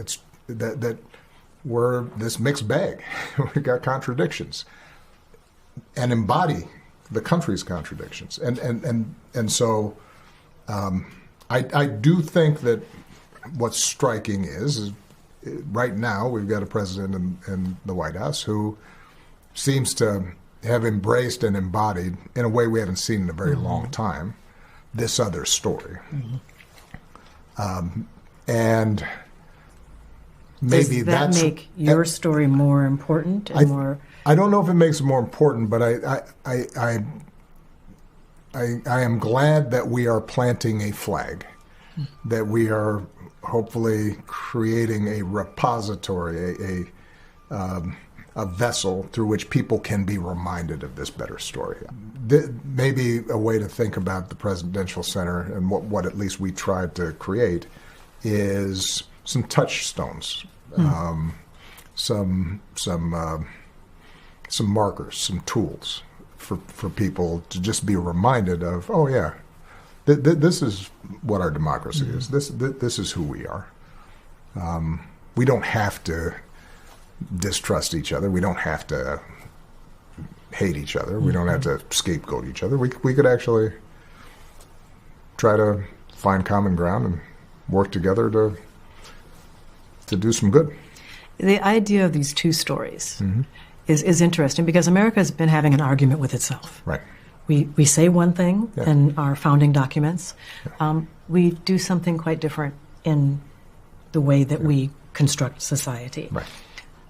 it's that we're this mixed bag. We got contradictions, and embody the country's contradictions, and so I do think that what's striking is right now we've got a president in the White House who seems to have embraced and embodied, in a way we haven't seen in a very long time, this other story. And maybe does that make your story more important and more? I don't know if it makes it more important, but I am glad that we are planting a flag, that we are hopefully creating a repository, a vessel through which people can be reminded of this better story. Maybe a way to think about the Presidential Center and what at least we tried to create is some touchstones, some markers, some tools for people to just be reminded of, oh yeah, this is what our democracy is. This is who we are. We don't have to distrust each other. We don't have to hate each other. We don't have to scapegoat each other. We could actually try to find common ground and work together to do some good. The idea of these two stories is interesting because America has been having an argument with itself. Right. We say one thing in our founding documents. We do something quite different in the way that we construct society. Right.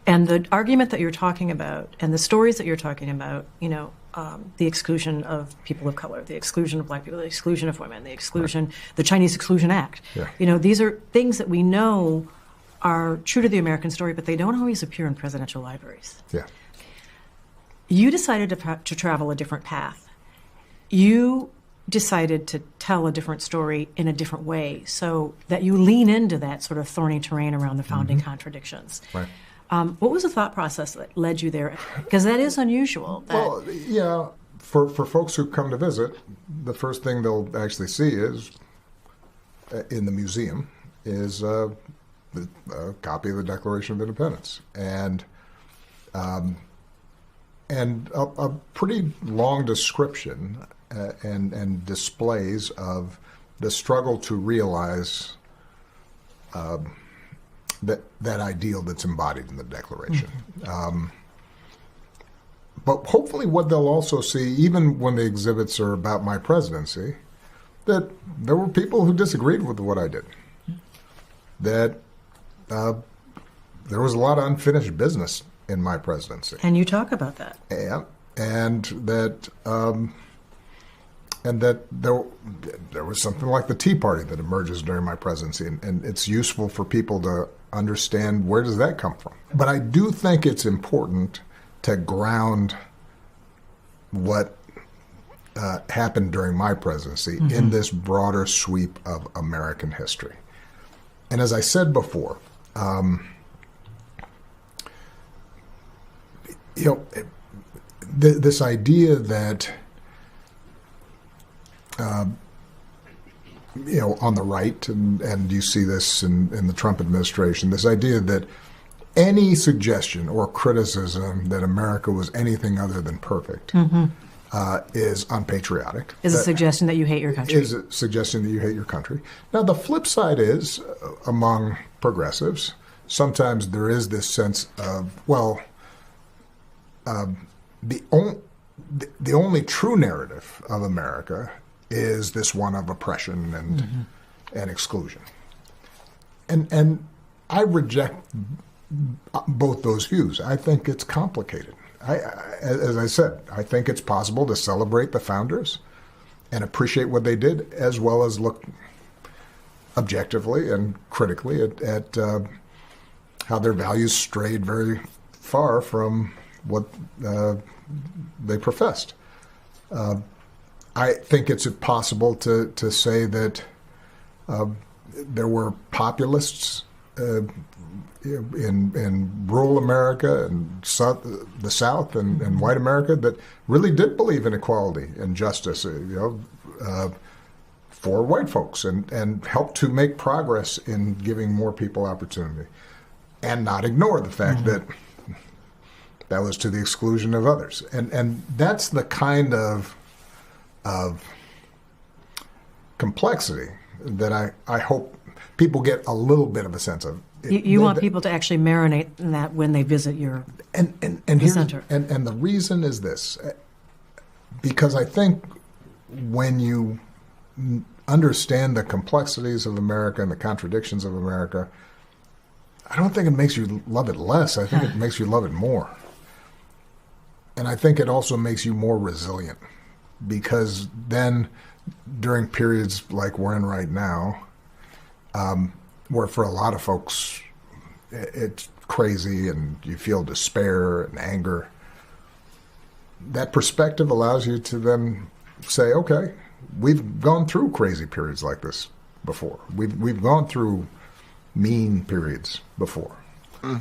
And the argument that you're talking about and the stories that you're talking about, the exclusion of people of color, the exclusion of black people, the exclusion of women, the exclusion, the Chinese Exclusion Act. Yeah. These are things that we know are true to the American story, but they don't always appear in presidential libraries. Yeah. You decided to travel a different path. You decided to tell a different story in a different way so that you lean into that sort of thorny terrain around the founding contradictions. Right. What was the thought process that led you there? Because that is unusual. Well, yeah, for folks who come to visit, the first thing they'll actually see is, in the museum, is a copy of the Declaration of Independence. And a pretty long description and displays of the struggle to realize that ideal that's embodied in the Declaration. But hopefully what they'll also see, even when the exhibits are about my presidency, that there were people who disagreed with what I did. That there was a lot of unfinished business in my presidency. And you talk about that. Yeah, and that there was something like the Tea Party that emerges during my presidency, and it's useful for people to understand where does that come from. But I do think it's important to ground what happened during my presidency in this broader sweep of American history. And as I said before, this idea that on the right, and you see this in the Trump administration, this idea that any suggestion or criticism that America was anything other than perfect is unpatriotic. Is a suggestion that you hate your country. Is a suggestion that you hate your country. Now, the flip side is, among progressives, sometimes there is this sense of, well, the only true narrative of America is this one of oppression and exclusion. And I reject both those views. I think it's complicated. As I said, I think it's possible to celebrate the founders and appreciate what they did, as well as look objectively and critically at how their values strayed very far from what they professed. I think it's possible to say that there were populists in rural America and the South and white America that really did believe in equality and justice. for white folks and help to make progress in giving more people opportunity and not ignore the fact that that was to the exclusion of others. And that's the kind of complexity that I hope people get a little bit of a sense of. You want people to actually marinate in that when they visit your center. And the reason is this, because I think when you understand the complexities of America and the contradictions of America, I don't think it makes you love it less. I think it makes you love it more. And I think it also makes you more resilient, because then during periods like we're in right now, where for a lot of folks it's crazy and you feel despair and anger, that perspective allows you to then say, okay, we've gone through crazy periods like this before. We've gone through mean periods before.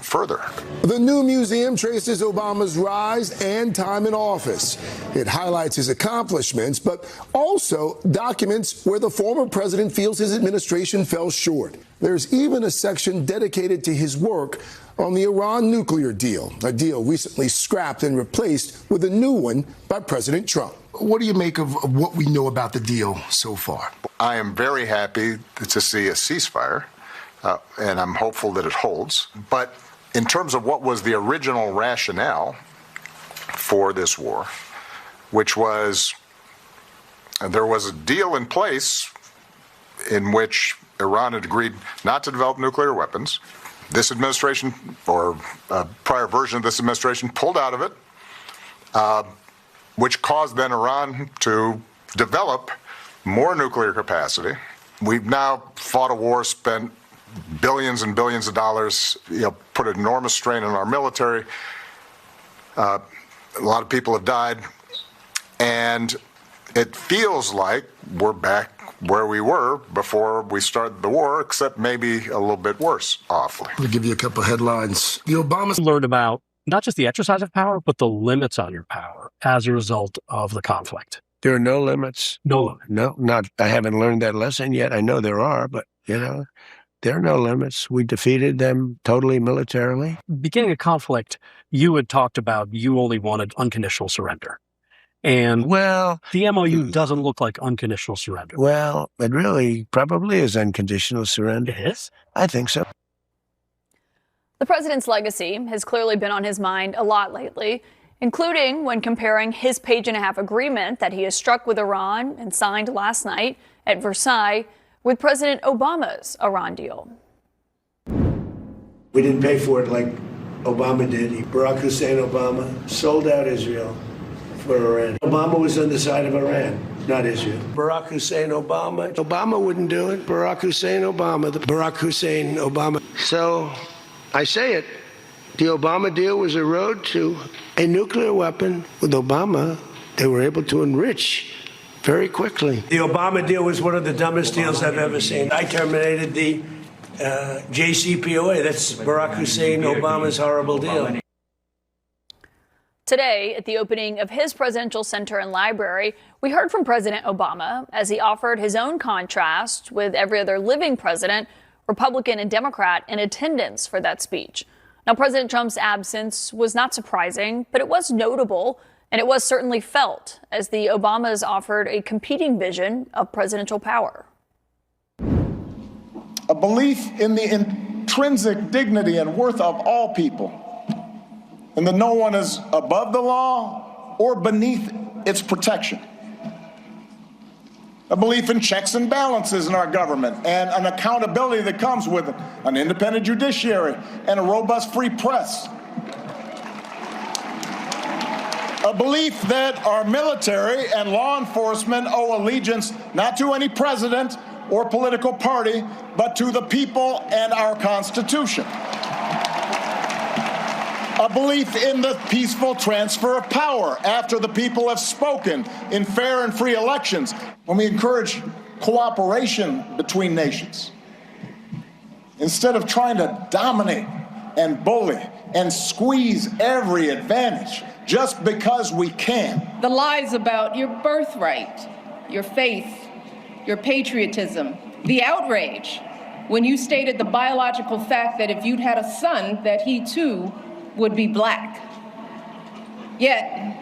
Further, the new museum traces Obama's rise and time in office. It highlights his accomplishments, but also documents where the former president feels his administration fell short. There's even a section dedicated to his work on the Iran nuclear deal, a deal recently scrapped and replaced with a new one by President Trump. What do you make of what we know about the deal so far? I am very happy to see a ceasefire. And I'm hopeful that it holds. But in terms of what was the original rationale for this war, which was there was a deal in place in which Iran had agreed not to develop nuclear weapons. This administration, or a prior version of this administration, pulled out of it, which caused then Iran to develop more nuclear capacity. We've now fought a war, spent billions and billions of dollars, put enormous strain on our military. A lot of people have died, and it feels like we're back where we were before we started the war, except maybe a little bit worse, awfully. I'll give you a couple headlines. The Obama learned about not just the exercise of power, but the limits on your power as a result of the conflict. There are no limits. No, I haven't learned that lesson yet. I know there are, but there are no limits. We defeated them totally militarily. Beginning a conflict, you had talked about you only wanted unconditional surrender. And the MOU doesn't look like unconditional surrender. Well, it really probably is unconditional surrender. It is? I think so. The president's legacy has clearly been on his mind a lot lately, including when comparing his page-and-a-half agreement that he has struck with Iran and signed last night at Versailles with President Obama's Iran deal. We didn't pay for it like Obama did. Barack Hussein Obama sold out Israel for Iran. Obama was on the side of Iran, not Israel. Barack Hussein Obama wouldn't do it. Barack Hussein Obama. So I say it, the Obama deal was a road to a nuclear weapon. With Obama, they were able to enrich very quickly. The Obama deal was one of the dumbest deals I've ever seen. I terminated the JCPOA. That's Barack Hussein Obama's horrible deal. Today, at the opening of his presidential center and library, we heard from President Obama as he offered his own contrast with every other living president, Republican and Democrat, in attendance for that speech. Now, President Trump's absence was not surprising, but it was notable, and it was certainly felt as the Obamas offered a competing vision of presidential power. A belief in the intrinsic dignity and worth of all people, and that no one is above the law or beneath its protection. A belief in checks and balances in our government and an accountability that comes with it, an independent judiciary and a robust free press. A belief that our military and law enforcement owe allegiance not to any president or political party, but to the people and our Constitution. A belief in the peaceful transfer of power after the people have spoken in fair and free elections, when we encourage cooperation between nations, instead of trying to dominate and bully and squeeze every advantage just because we can. The lies about your birthright, your faith, your patriotism, the outrage when you stated the biological fact that if you'd had a son, that he too would be black. Yet,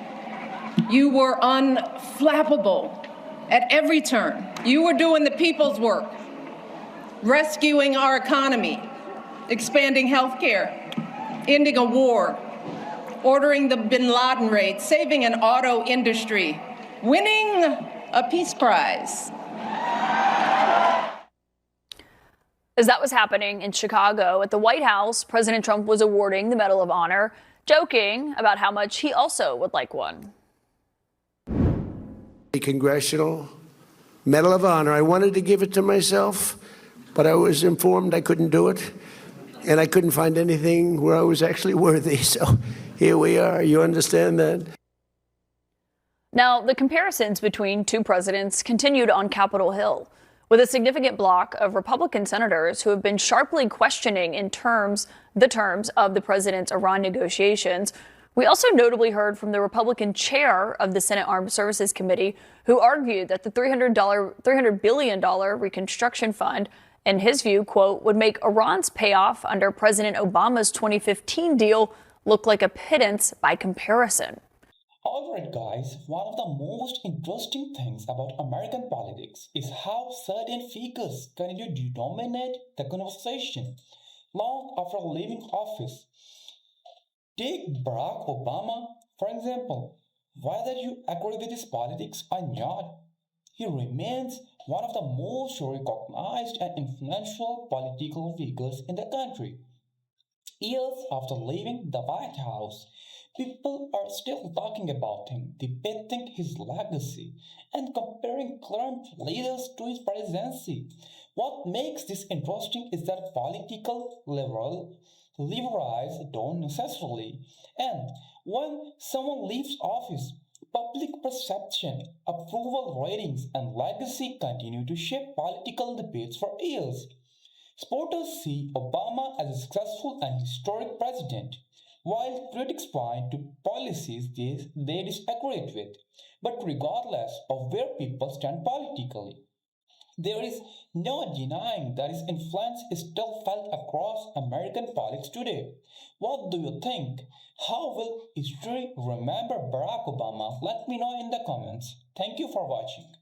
you were unflappable at every turn. You were doing the people's work, rescuing our economy, expanding healthcare, ending a war, ordering the bin Laden raid, saving an auto industry, winning a peace prize. As that was happening in Chicago at the White House, President Trump was awarding the Medal of Honor, joking about how much he also would like one. The Congressional Medal of Honor. I wanted to give it to myself, but I was informed I couldn't do it, and I couldn't find anything where I was actually worthy. So here we are. You understand that? Now, the comparisons between two presidents continued on Capitol Hill, with a significant block of Republican senators who have been sharply questioning the terms of the president's Iran negotiations. We also notably heard from the Republican chair of the Senate Armed Services Committee, who argued that the $300 billion Reconstruction Fund, in his view, quote, would make Iran's payoff under President Obama's 2015 deal look like a pittance by comparison. All right, guys, one of the most interesting things about American politics is how certain figures continue to dominate the conversation long after leaving office. Take Barack Obama, for example. Whether you agree with his politics or not, he remains one of the most recognized and influential political figures in the country. Years after leaving the White House, people are still talking about him, debating his legacy, and comparing current leaders to his presidency. What makes this interesting is that political liberals don't necessarily. And when someone leaves office, public perception, approval ratings, and legacy continue to shape political debates for years. Supporters see Obama as a successful and historic president, while critics point to policies they disagree with. But regardless of where people stand politically, there is no denying that his influence is still felt across American politics today. What do you think? How will history remember Barack Obama? Let me know in the comments. Thank you for watching.